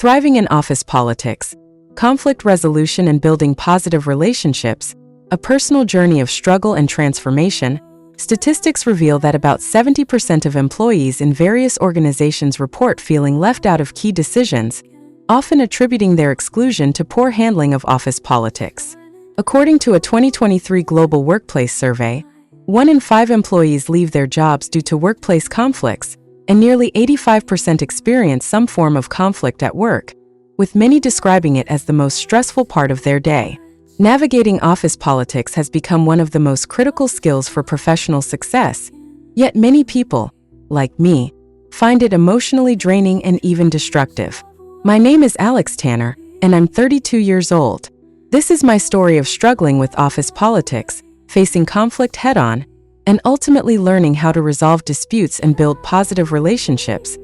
Thriving in office politics, conflict resolution and building positive relationships, a personal journey of struggle and transformation. Statistics reveal that about 70% of employees in various organizations report feeling left out of key decisions, often attributing their exclusion to poor handling of office politics. According to a 2023 Global Workplace Survey, 1 in 5 employees leave their jobs due to workplace conflicts, and nearly 85% experience some form of conflict at work, with many describing it as the most stressful part of their day. Navigating office politics has become one of the most critical skills for professional success, yet many people, like me, find it emotionally draining and even destructive. My name is Alex Tanner, and I'm 32 years old. This is my story of struggling with office politics, facing conflict head-on, and ultimately learning how to resolve disputes and build positive relationships,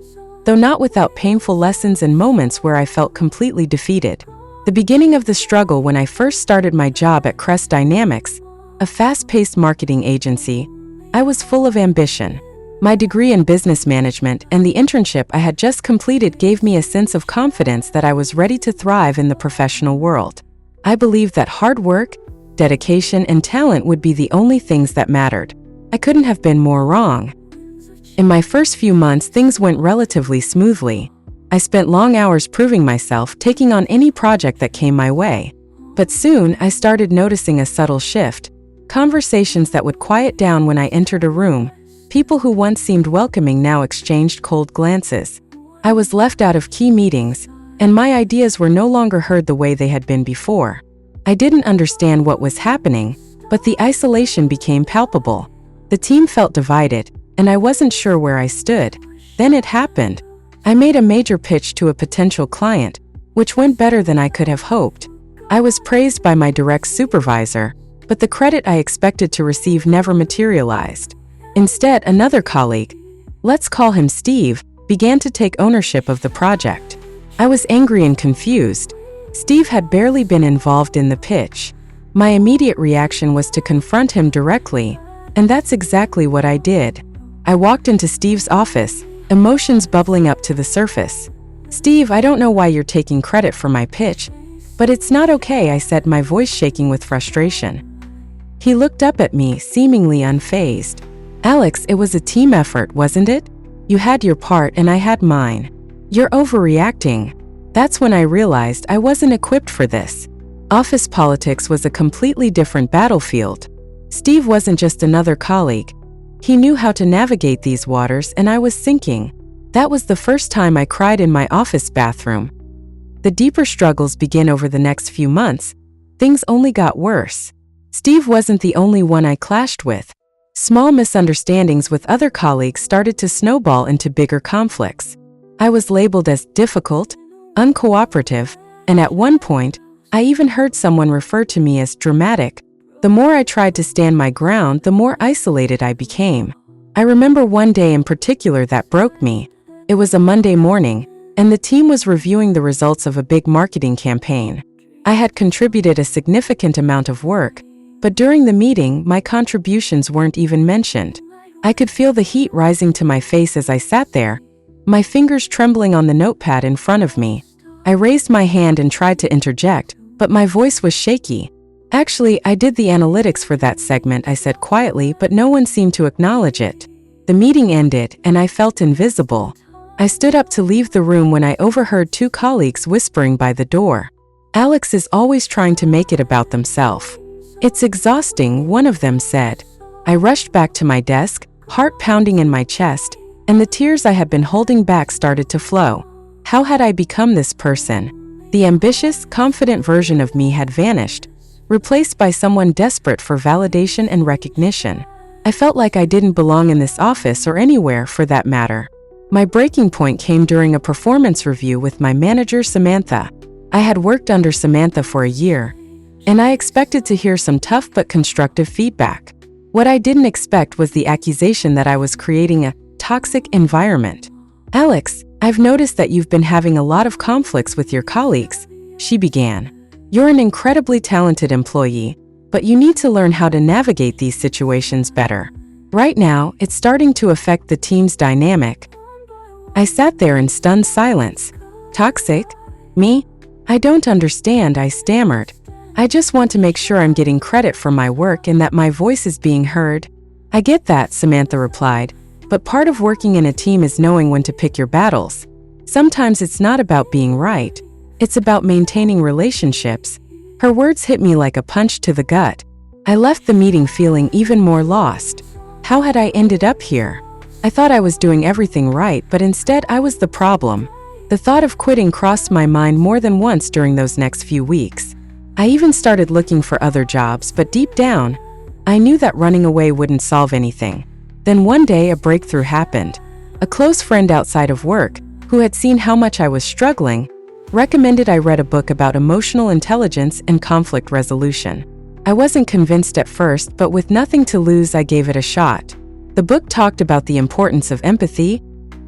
though not without painful lessons and moments where I felt completely defeated. The beginning of the struggle when I first started my job at Crest Dynamics, a fast-paced marketing agency. I was full of ambition. My degree in business management and the internship I had just completed gave me a sense of confidence that I was ready to thrive in the professional world. I believed that hard work, dedication, and talent would be the only things that mattered. I couldn't have been more wrong. In my first few months, things went relatively smoothly. I spent long hours proving myself, taking on any project that came my way. But soon, I started noticing a subtle shift. Conversations that would quiet down when I entered a room. People who once seemed welcoming now exchanged cold glances. I was left out of key meetings, and my ideas were no longer heard the way they had been before. I didn't understand what was happening, but the isolation became palpable. The team felt divided, and I wasn't sure where I stood. Then it happened. I made a major pitch to a potential client, which went better than I could have hoped. I was praised by my direct supervisor, but the credit I expected to receive never materialized. Instead, another colleague, let's call him Steve, began to take ownership of the project. I was angry and confused. Steve had barely been involved in the pitch. My immediate reaction was to confront him directly, and that's exactly what I did. I walked into Steve's office, emotions bubbling up to the surface. "Steve, I don't know why you're taking credit for my pitch, but it's not okay," I said, my voice shaking with frustration. He looked up at me, seemingly unfazed. "Alex, it was a team effort, wasn't it? You had your part and I had mine. You're overreacting." That's when I realized I wasn't equipped for this. Office politics was a completely different battlefield. Steve wasn't just another colleague. He knew how to navigate these waters, and I was sinking. That was the first time I cried in my office bathroom. The deeper struggles began over the next few months. Things only got worse. Steve wasn't the only one I clashed with. Small misunderstandings with other colleagues started to snowball into bigger conflicts. I was labeled as difficult, uncooperative, and at one point, I even heard someone refer to me as dramatic. The more I tried to stand my ground, the more isolated I became. I remember one day in particular that broke me. It was a Monday morning, and the team was reviewing the results of a big marketing campaign. I had contributed a significant amount of work, but during the meeting, my contributions weren't even mentioned. I could feel the heat rising to my face as I sat there, my fingers trembling on the notepad in front of me. I raised my hand and tried to interject, but my voice was shaky. "Actually, I did the analytics for that segment," I said quietly, but no one seemed to acknowledge it. The meeting ended, and I felt invisible. I stood up to leave the room when I overheard 2 colleagues whispering by the door. "Alex is always trying to make it about themselves. It's exhausting," one of them said. I rushed back to my desk, heart pounding in my chest, and the tears I had been holding back started to flow. How had I become this person? The ambitious, confident version of me had vanished, replaced by someone desperate for validation and recognition. I felt like I didn't belong in this office or anywhere for that matter. My breaking point came during a performance review with my manager, Samantha. I had worked under Samantha for a year, and I expected to hear some tough but constructive feedback. What I didn't expect was the accusation that I was creating a toxic environment. "Alex, I've noticed that you've been having a lot of conflicts with your colleagues," she began. "You're an incredibly talented employee, but you need to learn how to navigate these situations better. Right now, it's starting to affect the team's dynamic." I sat there in stunned silence. Toxic? Me? I don't understand, I stammered. I just want to make sure I'm getting credit for my work and that my voice is being heard. I get that, Samantha replied, but part of working in a team is knowing when to pick your battles. Sometimes it's not about being right. It's about maintaining relationships. Her words hit me like a punch to the gut. I left the meeting feeling even more lost. How had I ended up here? I thought I was doing everything right, but instead I was the problem. The thought of quitting crossed my mind more than once during those next few weeks. I even started looking for other jobs, but deep down, I knew that running away wouldn't solve anything. Then one day a breakthrough happened. A close friend outside of work, who had seen how much I was struggling, recommended I read a book about emotional intelligence and conflict resolution. I wasn't convinced at first, but with nothing to lose, I gave it a shot. The book talked about the importance of empathy,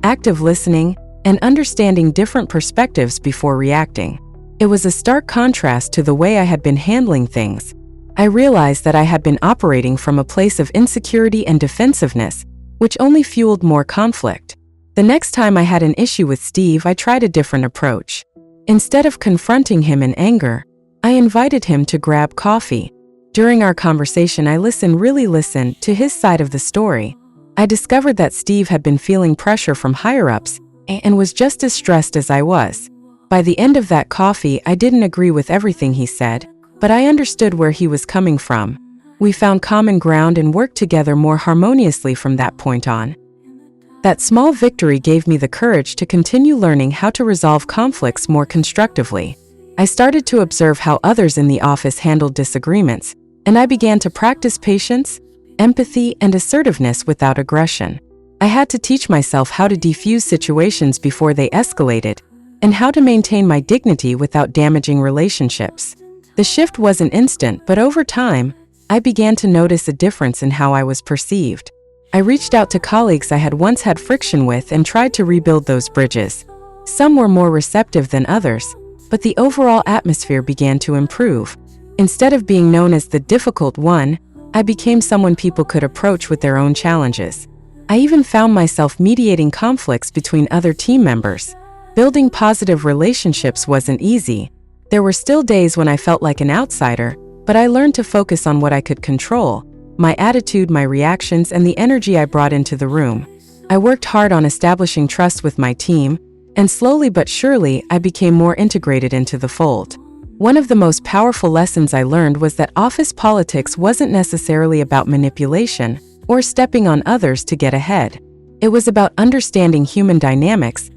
active listening, and understanding different perspectives before reacting. It was a stark contrast to the way I had been handling things. I realized that I had been operating from a place of insecurity and defensiveness, which only fueled more conflict. The next time I had an issue with Steve, I tried a different approach. Instead of confronting him in anger, I invited him to grab coffee. During our conversation, I really listened to his side of the story. I discovered that Steve had been feeling pressure from higher-ups and was just as stressed as I was. By the end of that coffee, I didn't agree with everything he said, but I understood where he was coming from. We found common ground and worked together more harmoniously from that point on. That small victory gave me the courage to continue learning how to resolve conflicts more constructively. I started to observe how others in the office handled disagreements, and I began to practice patience, empathy, and assertiveness without aggression. I had to teach myself how to defuse situations before they escalated, and how to maintain my dignity without damaging relationships. The shift wasn't instant, but over time, I began to notice a difference in how I was perceived. I reached out to colleagues I had once had friction with and tried to rebuild those bridges. Some were more receptive than others, but the overall atmosphere began to improve. Instead of being known as the difficult one, I became someone people could approach with their own challenges. I even found myself mediating conflicts between other team members. Building positive relationships wasn't easy. There were still days when I felt like an outsider, but I learned to focus on what I could control: my attitude, my reactions, and the energy I brought into the room. I worked hard on establishing trust with my team, and slowly but surely, I became more integrated into the fold. One of the most powerful lessons I learned was that office politics wasn't necessarily about manipulation or stepping on others to get ahead. It was about understanding human dynamics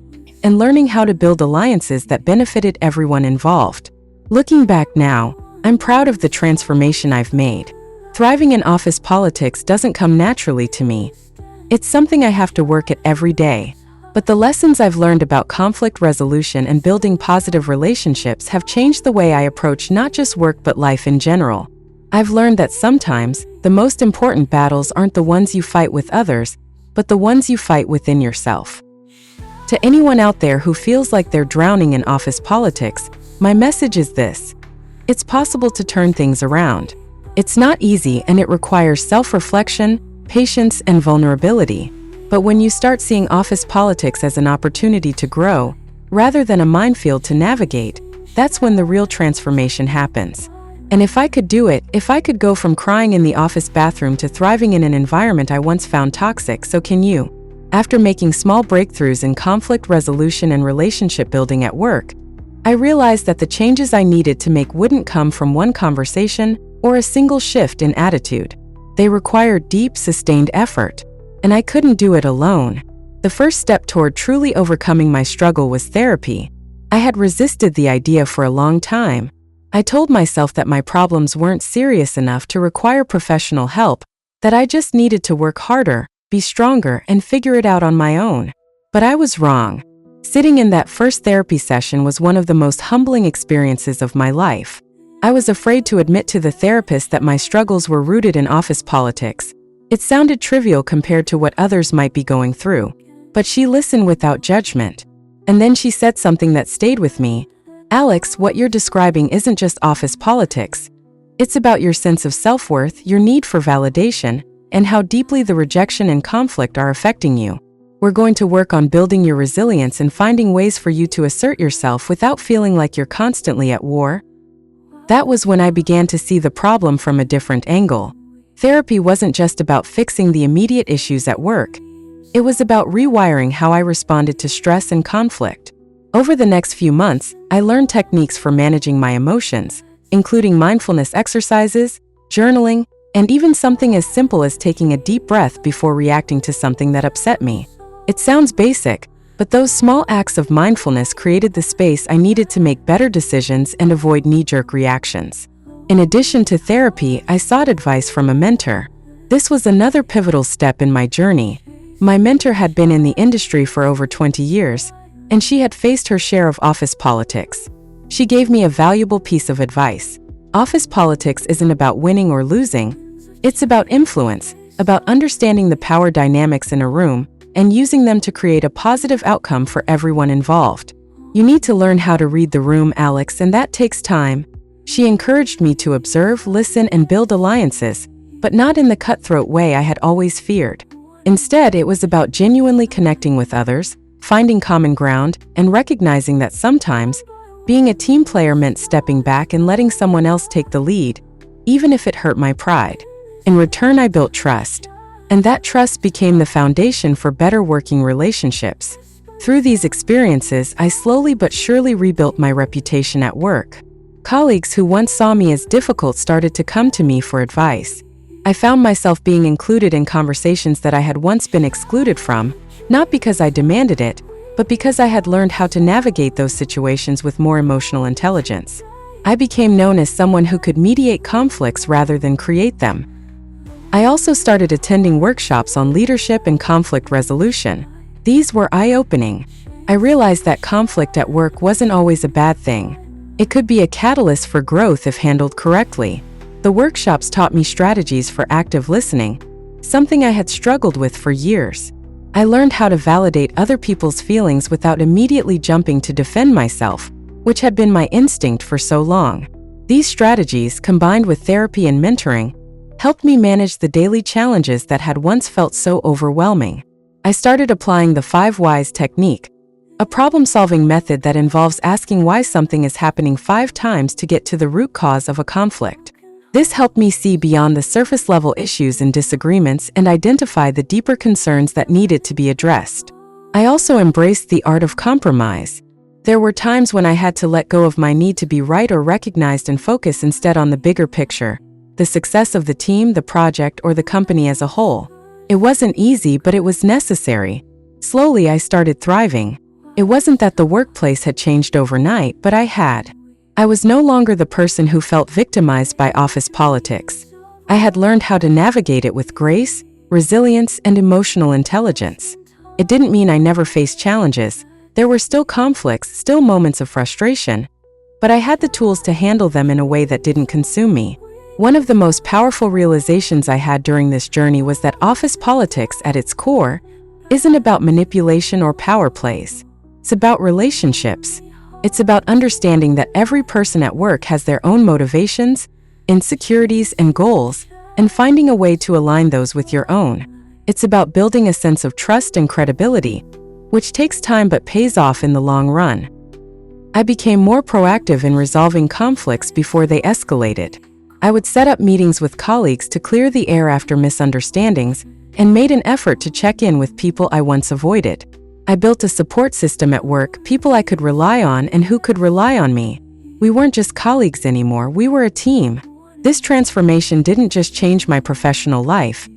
and learning how to build alliances that benefited everyone involved. Looking back now, I'm proud of the transformation I've made. Thriving in office politics doesn't come naturally to me. It's something I have to work at every day. But the lessons I've learned about conflict resolution and building positive relationships have changed the way I approach not just work but life in general. I've learned that sometimes, the most important battles aren't the ones you fight with others, but the ones you fight within yourself. To anyone out there who feels like they're drowning in office politics, my message is this: it's possible to turn things around. It's not easy, and it requires self-reflection, patience, and vulnerability. But when you start seeing office politics as an opportunity to grow, rather than a minefield to navigate, that's when the real transformation happens. And if I could do it, if I could go from crying in the office bathroom to thriving in an environment I once found toxic, so can you. After making small breakthroughs in conflict resolution and relationship building at work, I realized that the changes I needed to make wouldn't come from one conversation or a single shift in attitude. They required deep, sustained effort. And I couldn't do it alone. The first step toward truly overcoming my struggle was therapy. I had resisted the idea for a long time. I told myself that my problems weren't serious enough to require professional help, that I just needed to work harder, be stronger, and figure it out on my own. But I was wrong. Sitting in that first therapy session was one of the most humbling experiences of my life. I was afraid to admit to the therapist that my struggles were rooted in office politics. It sounded trivial compared to what others might be going through, but she listened without judgment. And then she said something that stayed with me. "Alex, what you're describing isn't just office politics. It's about your sense of self-worth, your need for validation, and how deeply the rejection and conflict are affecting you. We're going to work on building your resilience and finding ways for you to assert yourself without feeling like you're constantly at war. That was when I began to see the problem from a different angle. Therapy wasn't just about fixing the immediate issues at work. It was about rewiring how I responded to stress and conflict. Over the next few months, I learned techniques for managing my emotions, including mindfulness exercises, journaling, and even something as simple as taking a deep breath before reacting to something that upset me. It sounds basic, but those small acts of mindfulness created the space I needed to make better decisions and avoid knee-jerk reactions. In addition to therapy, I sought advice from a mentor. This was another pivotal step in my journey. My mentor had been in the industry for over 20 years, and she had faced her share of office politics. She gave me a valuable piece of advice. Office politics isn't about winning or losing. It's about influence, about understanding the power dynamics in a room and using them to create a positive outcome for everyone involved. You need to learn how to read the room, Alex, and that takes time. She encouraged me to observe, listen, and build alliances, but not in the cutthroat way I had always feared. Instead, it was about genuinely connecting with others, finding common ground, and recognizing that sometimes being a team player meant stepping back and letting someone else take the lead, even if it hurt my pride. In return, I built trust, and that trust became the foundation for better working relationships. Through these experiences, I slowly but surely rebuilt my reputation at work. Colleagues who once saw me as difficult started to come to me for advice. I found myself being included in conversations that I had once been excluded from, not because I demanded it, but because I had learned how to navigate those situations with more emotional intelligence. I became known as someone who could mediate conflicts rather than create them. I also started attending workshops on leadership and conflict resolution. These were eye-opening. I realized that conflict at work wasn't always a bad thing. It could be a catalyst for growth if handled correctly. The workshops taught me strategies for active listening, something I had struggled with for years. I learned how to validate other people's feelings without immediately jumping to defend myself, which had been my instinct for so long. These strategies, combined with therapy and mentoring, helped me manage the daily challenges that had once felt so overwhelming. I started applying the 5 whys technique, a problem-solving method that involves asking why something is happening 5 times to get to the root cause of a conflict. This helped me see beyond the surface-level issues and disagreements and identify the deeper concerns that needed to be addressed. I also embraced the art of compromise. There were times when I had to let go of my need to be right or recognized and focus instead on the bigger picture, the success of the team, the project, or the company as a whole. It wasn't easy, but it was necessary. Slowly, I started thriving. It wasn't that the workplace had changed overnight, but I had. I was no longer the person who felt victimized by office politics. I had learned how to navigate it with grace, resilience, and emotional intelligence. It didn't mean I never faced challenges. There were still conflicts, still moments of frustration, but I had the tools to handle them in a way that didn't consume me. One of the most powerful realizations I had during this journey was that office politics, at its core, isn't about manipulation or power plays. It's about relationships. It's about understanding that every person at work has their own motivations, insecurities, and goals, and finding a way to align those with your own. It's about building a sense of trust and credibility, which takes time but pays off in the long run. I became more proactive in resolving conflicts before they escalated. I would set up meetings with colleagues to clear the air after misunderstandings and made an effort to check in with people I once avoided. I built a support system at work, people I could rely on and who could rely on me. We weren't just colleagues anymore, we were a team. This transformation didn't just change my professional life,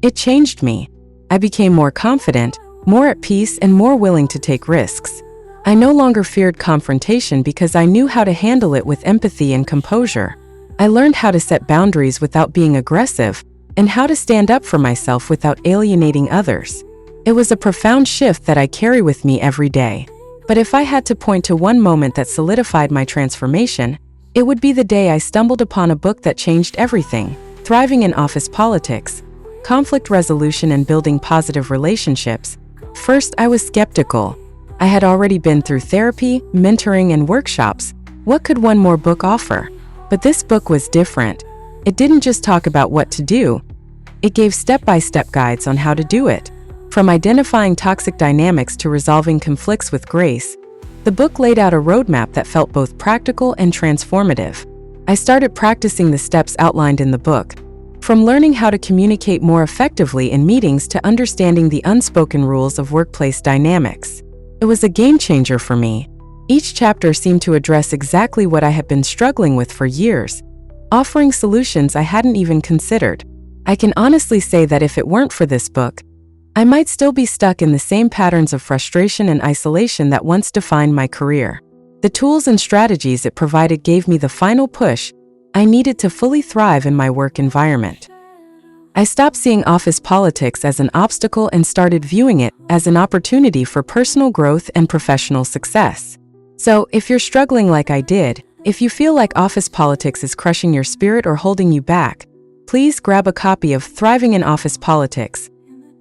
it changed me. I became more confident, more at peace, and more willing to take risks. I no longer feared confrontation because I knew how to handle it with empathy and composure. I learned how to set boundaries without being aggressive, and how to stand up for myself without alienating others. It was a profound shift that I carry with me every day. But if I had to point to one moment that solidified my transformation, it would be the day I stumbled upon a book that changed everything: Thriving in Office Politics, Conflict Resolution and Building Positive Relationships. First, I was skeptical. I had already been through therapy, mentoring, and workshops. What could one more book offer? But this book was different. It didn't just talk about what to do. It gave step-by-step guides on how to do it. From identifying toxic dynamics to resolving conflicts with grace, the book laid out a roadmap that felt both practical and transformative. I started practicing the steps outlined in the book, from learning how to communicate more effectively in meetings to understanding the unspoken rules of workplace dynamics. It was a game changer for me. Each chapter seemed to address exactly what I had been struggling with for years, offering solutions I hadn't even considered. I can honestly say that if it weren't for this book, I might still be stuck in the same patterns of frustration and isolation that once defined my career. The tools and strategies it provided gave me the final push I needed to fully thrive in my work environment. I stopped seeing office politics as an obstacle and started viewing it as an opportunity for personal growth and professional success. So, if you're struggling like I did, if you feel like office politics is crushing your spirit or holding you back, please grab a copy of Thriving in Office Politics: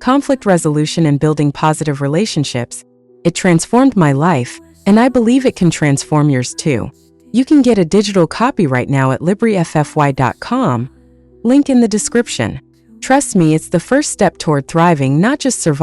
Conflict Resolution and Building Positive Relationships. It transformed my life, and I believe it can transform yours too. You can get a digital copy right now at LibriFFY.com, link in the description. Trust me, it's the first step toward thriving, not just surviving.